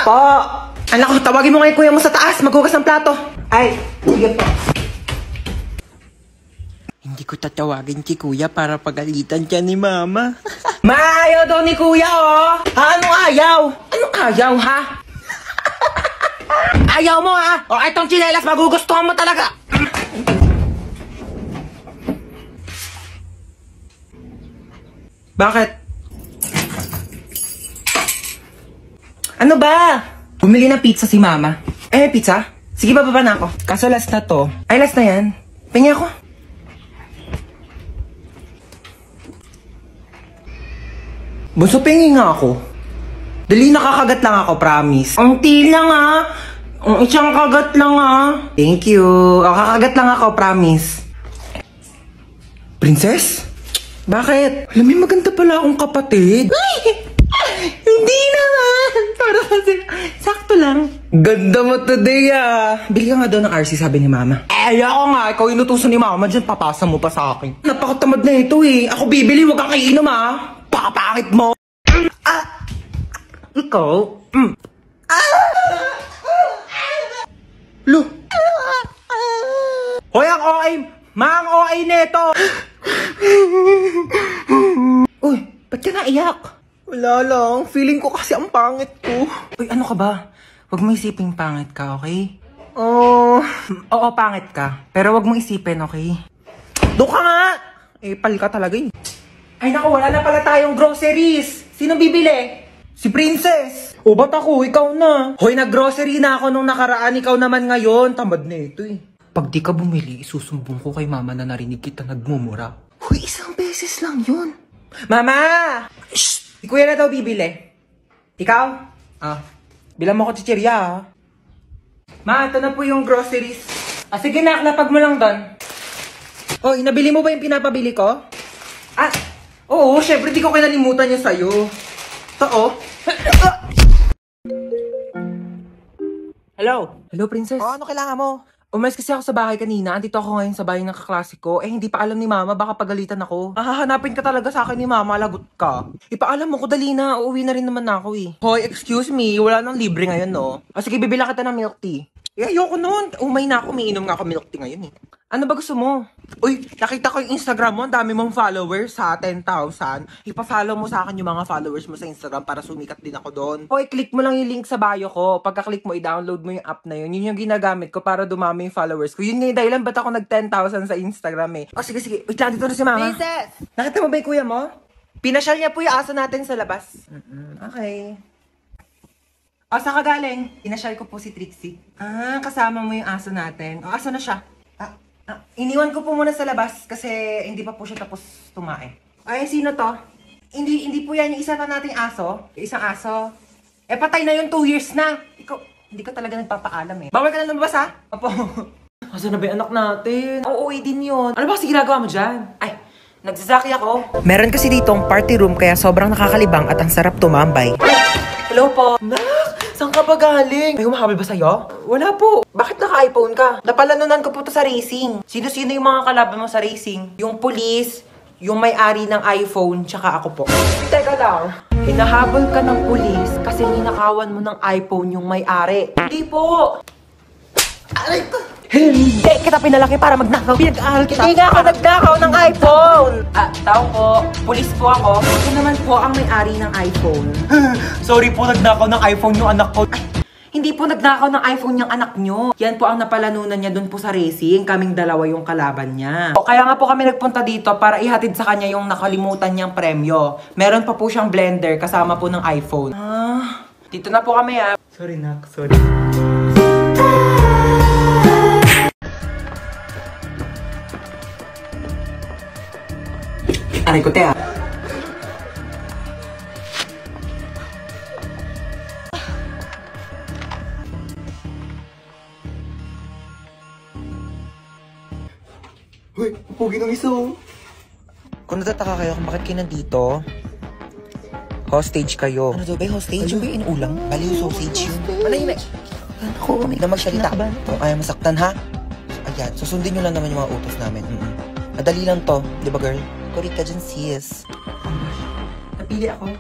Po! Anak ko, tawagin mo ngayon kuya mo sa taas. Maghugas ng plato. Ay, sige po. Hindi ko tatawagin si kuya para pagalitan siya ni mama. Maayaw daw ni kuya, oh! Ha? Anong ayaw? Anong ayaw, ha? Ayaw mo, ha? O, itong tsinelas, magugustuhan mo talaga. Bakit? Ano ba? Bumili ng pizza si mama. Eh, pizza? Sige, bababa na ako. Kaso last na to. Ay, last na yan. Pingi ako. Bunso, pingi nga ako. Dali, nakakagat lang ako, promise. Ang til lang, ha? Ang isang kagat lang, ha? Thank you. Kakagat lang ako, promise. Princess? Bakit? Alam mo, maganda pala akong kapatid. Ay! Hindi naman! Para kasi, sakto lang. Ganda mo today, ah. Bili ka nga daw ng RC, sabi ni mama. Eh, ako nga. Ikaw inutusan ni mama dyan, papasa mo pa sa akin. Napakatamad na ito, eh. Ako bibili, huwag kang kainom, ah. Pakapangit mo. Ah! Ikaw? Lo! Hoy, ang OA! Mang OA neto! Uy, ba't ka naiyak? Wala lang. Feeling ko kasi ang pangit ko. Uy, ano ka ba? Huwag mo isipin pangit ka, okay? Oo, pangit ka. Pero huwag mo isipin, okay? Doon ka nga! Eh, pal ka talaga eh. Ay naku, wala na pala tayong groceries. Sino bibili? Si Princess. O, ba't ako? Ikaw na. Hoy, nag-grocery na ako nung nakaraan. Ikaw naman ngayon. Tamad na ito eh. Pag di ka bumili, isusumbong ko kay mama na narinig kita nagmumura. Huy, isang beses lang yun. Mama! Shh! Si kuya na daw bibili. Ikaw? Bilang mo ko chichirya, ha? Ma, ito na po yung groceries. Sige na, lapag mo lang doon. Hoy, nabili mo ba yung pinapabili ko? Oo, syempre di ko kinalimutan niya sa'yo. Ito, oh. Hello? Hello, Princess? Ano kailangan mo? Umalis kasi ako sa bahay kanina. Andito ako ngayon sa bahay ng kaklase ko. Eh, hindi pa alam ni mama. Baka pagalitan ako. Hahanapin ka talaga sa akin ni mama. Lagot ka. Ipaalam mo ko, dali na. Uuwi na rin naman ako eh. Hoy, excuse me. Wala nang libre ngayon, no? Sige, bibila kita ng milk tea. Eh, ayoko nun. Umay na ako. Umiinom nga ako milk tea ngayon eh. Ano ba gusto mo? Uy, nakita ko yung Instagram mo. Ang dami mong followers ha. 10,000. Ipa-follow mo sa akin yung mga followers mo sa Instagram para sumikat din ako doon. Hoy, click mo lang yung link sa bio ko. Pagka-click mo, i-download mo yung app na yun. Yun yung ginagamit ko para dumami yung followers ko. Yun nga yung dahilan ba't ako nag-10,000 sa Instagram eh. Sige. Wait lang, dito na si mama. Princess! Nakita mo ba yung kuya mo? Pinasyal niya po yung aso natin sa labas. Okay. Saan ka galing? Pinasyal ko po si Trixie. Kasama mo yung aso natin. Aso na siya? Iniwan ko po muna sa labas kasi hindi pa po siya tapos tumae. Ay, sino to? Hindi po yan yung isa na nating aso. Yung isang aso. Eh, patay na yun 2 years na. Ikaw, hindi ka talaga nagpapaalam eh. Bawal ka na lumabas ha? Opo. Asa na ba yung anak natin? Oo, din yun. Ano ba kasi ginagawa mo dyan? Ay, nagsasaki ako. Meron kasi ditong party room kaya sobrang nakakalibang at ang sarap tumambay. Hello po. Saan ka ba galing? May humahabol ba sa'yo? Wala po. Bakit naka-iPhone ka? Napalanunan ko po to sa racing. Sino-sino yung mga kalaban mo sa racing? Yung police, yung may-ari ng iPhone, tsaka ako po. Teka lang. Hinahabol ka ng police kasi ninakawan mo ng iPhone yung may-ari. Hindi po. Aray ko. Hindi kita pinalaki para magnakaw. Pinag-aaral kita. Hindi nga ako nagnakaw ng iPhone. Tao po. Police po ako. Ako naman po ang may-ari ng iPhone. Sorry po, nagnakaw ng iPhone yung anak ko. Ay, hindi po nagnakaw ng iPhone yung anak nyo. Yan po ang napalanunan niya dun po sa racing. Kaming dalawa yung kalaban niya. Kaya nga po kami nagpunta dito para ihatid sa kanya yung nakalimutan niyang premyo. Meron pa po siyang blender kasama po ng iPhone. Dito na po kami ha. Sorry nak, sorry. Aray ko, Tea. Hoy, pugi ng isa oh. Kung natataka kayo kung bakit kayo nandito, hostage kayo. Ano daw ba yung hostage? Yung ba yung inuulang? Bali yung sausage yun. Manahimik. Ako, may na magsalita. Kung kaya masaktan ha? Ayan, susundin nyo lang naman yung mga utos namin. Madali lang to, di ba girl? Kulit ka dyan, sis. Napili ako.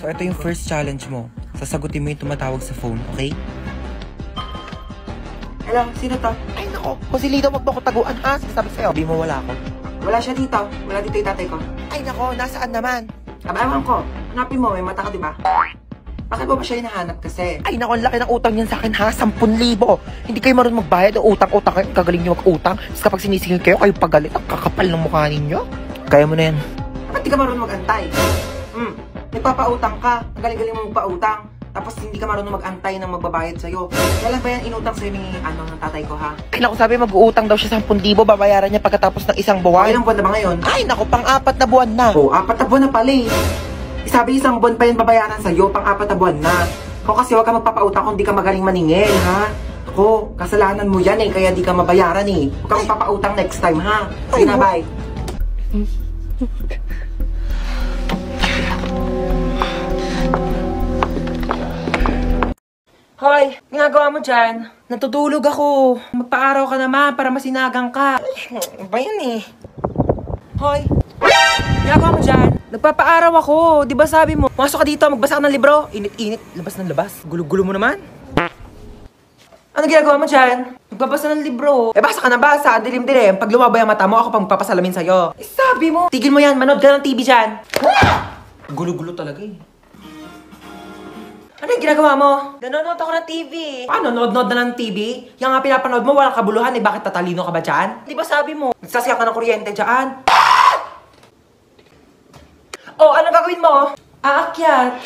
So, ito yung first challenge mo. Sasagutin mo yung tumatawag sa phone, okay? Hello, sino to? Ay nako, kung si Lido magbo ko taguan ha, sinasabi sa'yo. Sabi mo wala ako. Wala siya dito. Wala dito yung tatay ko. Ay nako, nasaan naman? Ewan ko. Hanapin mo, may mata ka, di ba? Bakit mo ba siya hinahanap kasi? Ay nako, ang laki ng utang niyan sa akin ha, 10,000. Hindi kayo marunong magbayad o utang-utang kayo, kagaling niyo mag-utang. Tapos kapag sinisingil kayo, kayo pagalit, ang kakapal ng mukha ninyo. Kaya mo na yan. Ba't di ka marunong mag-antay? Nagpapautang ka. Ang galing-galing mo magpautang. Tapos hindi ka marunong mag-antay ng magbabayad sa'yo. Kailan ba yan inutang sa'yo ni ng tatay ko, ha? Ay naku, sabi mag-uutang daw siya 10,000, babayaran niya pagkatapos ng isang buwan. Ilang buwan na ba ngayon? Ay naku, pang-4 na buwan na. Oo, 4 na buwan na pala eh. Sabi isang buwan pa yan babayaran sa'yo, pang-4 na buwan na. Ako kasi huwag ka magpapautang kung di ka magaling maningil, ha? Ako, kasalanan mo yan eh, kaya di ka mabayaran eh. Huwag ka magpapautang next time, ha? Sige na, bye. Hoy, ginagawa mo dyan? Natutulog ako. Magpa-araw ka naman para masinagang ka. Ba yan eh? Hoy, ginagawa mo dyan? Nagpapa-araw ako. Di ba sabi mo? Masok ka dito, magbasa ka ng libro. Init-init, labas ng labas. Gulo-gulo mo naman. Ano ginagawa mo dyan? Nagbabasa ng libro. Basa ka na basa. Dilim-dilim. Pag lumabay ang mata mo, ako pang magpapasalamin sa'yo. Sabi mo. Tigil mo yan. Manood ka ng TV dyan. Gulo-gulo talaga eh. Ano yung ginagawa mo? Nanonood ako ng TV. Paano? Nood-nood na ng TV? Yung nga pinapanood mo, walang kabuluhan eh. Bakit tatalino ka ba dyan? Di ba sabi mo? Nagsasaya ka ng kuryente dyan. Oh, anong gagawin mo? Aakyat.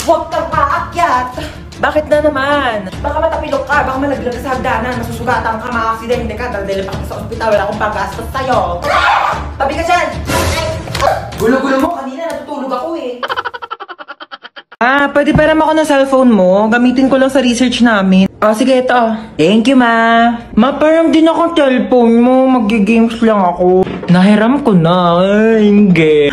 Huwag kang aakyat. Bakit na naman? Baka matapilok ka, baka malaglag ka sa hagdanan, masusugatan ka, maaksidente ka, daldalin pa ka sa ospital, wala akong panggastos sa'yo. Tabi ka dyan! Gulo-gulo mo, kanina natutulog ako eh. Pwede pa naman ako ng cellphone mo. Gamitin ko lang sa research namin. Sige, ito. Thank you, ma. Ma, parang din akong cellphone mo. Mag-games lang ako. Nahiram ko na. Ay, hindi.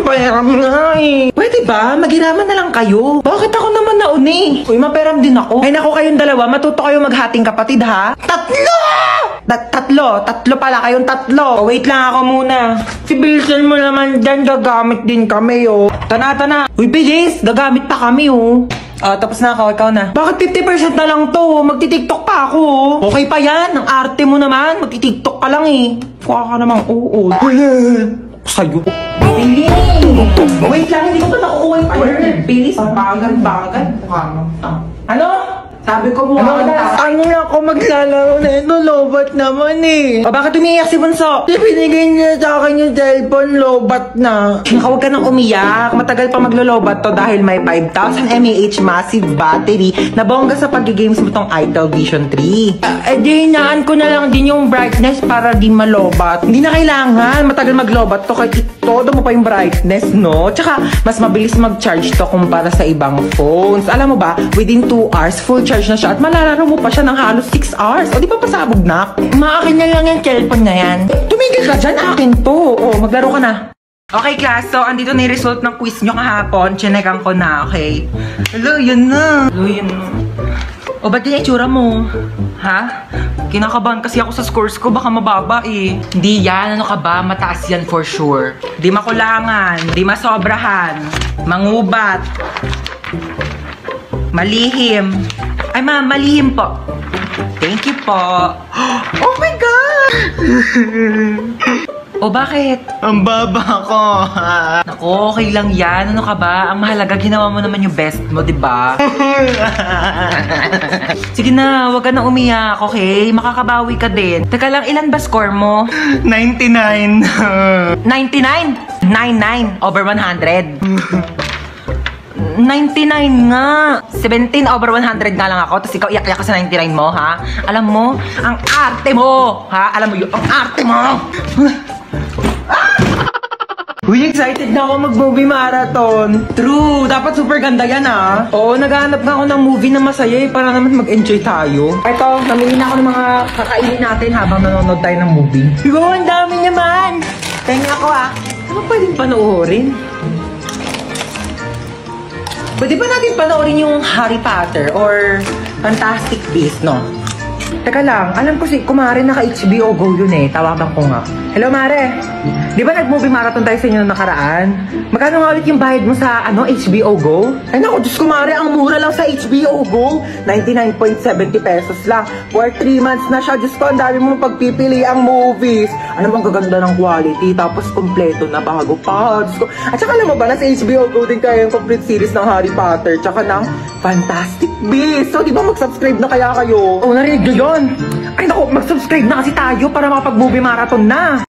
Pahiram na eh. Pwede ba? Maghiraman na lang kayo. Bakit ako naman nauni? Uy, maperam din ako. Ay, naku kayong dalawa. Matuto kayo maghating kapatid, ha? Tatlo pala kayong tatlo. Wait lang ako muna. Si Bilson mo naman dyan, gagamit din kami, oh. Tana. Uy, bilis. Gagamit pa kami, oh. Tapos na ako. Ikaw na. Bakit 50% na lang to? Magti-tiktok pa ako, oh. Okay pa yan. Ang arte mo naman. Magti-tiktok ka lang, eh. Kuha ka namang oo. Sa'yo. Bilis. Wait lang. Hindi ko pa nakukuha yung partner. Bilis. Bagal. Ano? Sabi ko mo, ano na ako maglalaro na ito, lobat naman eh. Bakit umiiyak si Bunso? Binigay niya sa akin yung cellphone, lobat na. Huwag ka nang umiyak. Matagal pa maglolobat to dahil may 5,000 mAh massive battery na bongga sa pag-games mo tong Itel Vision 3. Di hinaan ko na lang din yung brightness para di malobat. Hindi na kailangan. Matagal maglobat to kahit todo mo pa yung brightness, no? Tsaka, mas mabilis mag-charge to kumpara sa ibang phones. Alam mo ba, within 2 hours, full charge na siya at malalaro mo pa siya ng halos 6 hours. O di ba pasabog na? Maakin na lang yung cellphone na yan. Tumigil ka dyan, akin to. O, maglaro ka na. Okay, class. So, andito na yung result ng quiz nyo kahapon. Chinekan ko na, okay? Hello, yun na. O, ba't yung itsura mo? Ha? Kinakabahan kasi ako sa scores ko. Baka mababa eh. Hindi yan. Ano ka ba? Mataas yan for sure. Di makulangan. Di masobrahan. Mangubat. Malihim. Ay, ma'am, malihim po. Thank you po. Oh my God! O, bakit? Ang baba ko. Naku, okay lang yan. Ano ka ba? Ang mahalaga, ginawa mo naman yung best mo, di ba? Sige na, wag ka na umiyak, okay? Makakabawi ka din. Teka lang, ilan ba score mo? 99. 99? 99 over 100. 99 nga. 17 over 100 nga lang ako. Tapos ikaw iyak-iyak ka sa 99 mo, ha? Alam mo, ang arte mo, ha? Alam mo yun, ang arte mo! Uy, excited na ako mag-movie marathon. True, dapat super ganda yan, ha? Oo, naghahanap na ako ng movie na masaya eh, para naman mag-enjoy tayo. Ito, namili na ako ng mga kakainin natin habang nanonood tayo ng movie. Wow, ang dami naman! Tenga ako, ha? Ano pwedeng panoorin? Pwede ba natin panoorin yung Harry Potter or Fantastic Beasts, no? Teka lang, alam ko si Kumare naka-HBO Go yun eh. Tawagan ko nga. Hello, Mare. Di ba nag-movie marathon tayo sa inyo noong nakaraan? Magkano nga ulit yung bayad mo sa HBO Go? Ay naku, Diyos Kumare, ang mura lang sa HBO Go. 99.70 pesos lang. For 3 months na siya. Diyos ko, ang dami mong pagpipili ang movies. Ano bang gaganda ng quality? Tapos kompleto na bago pa. Diyos ko. At saka alam mo ba, nasa HBO Go din kayo yung complete series ng Harry Potter. Tsaka ng Fantastic Beasts. So, di ba mag-subscribe na kaya kayo? Oh, narinig nyo yun? Ay naku, mag-subscribe na kasi tayo para makapag-movie marathon na.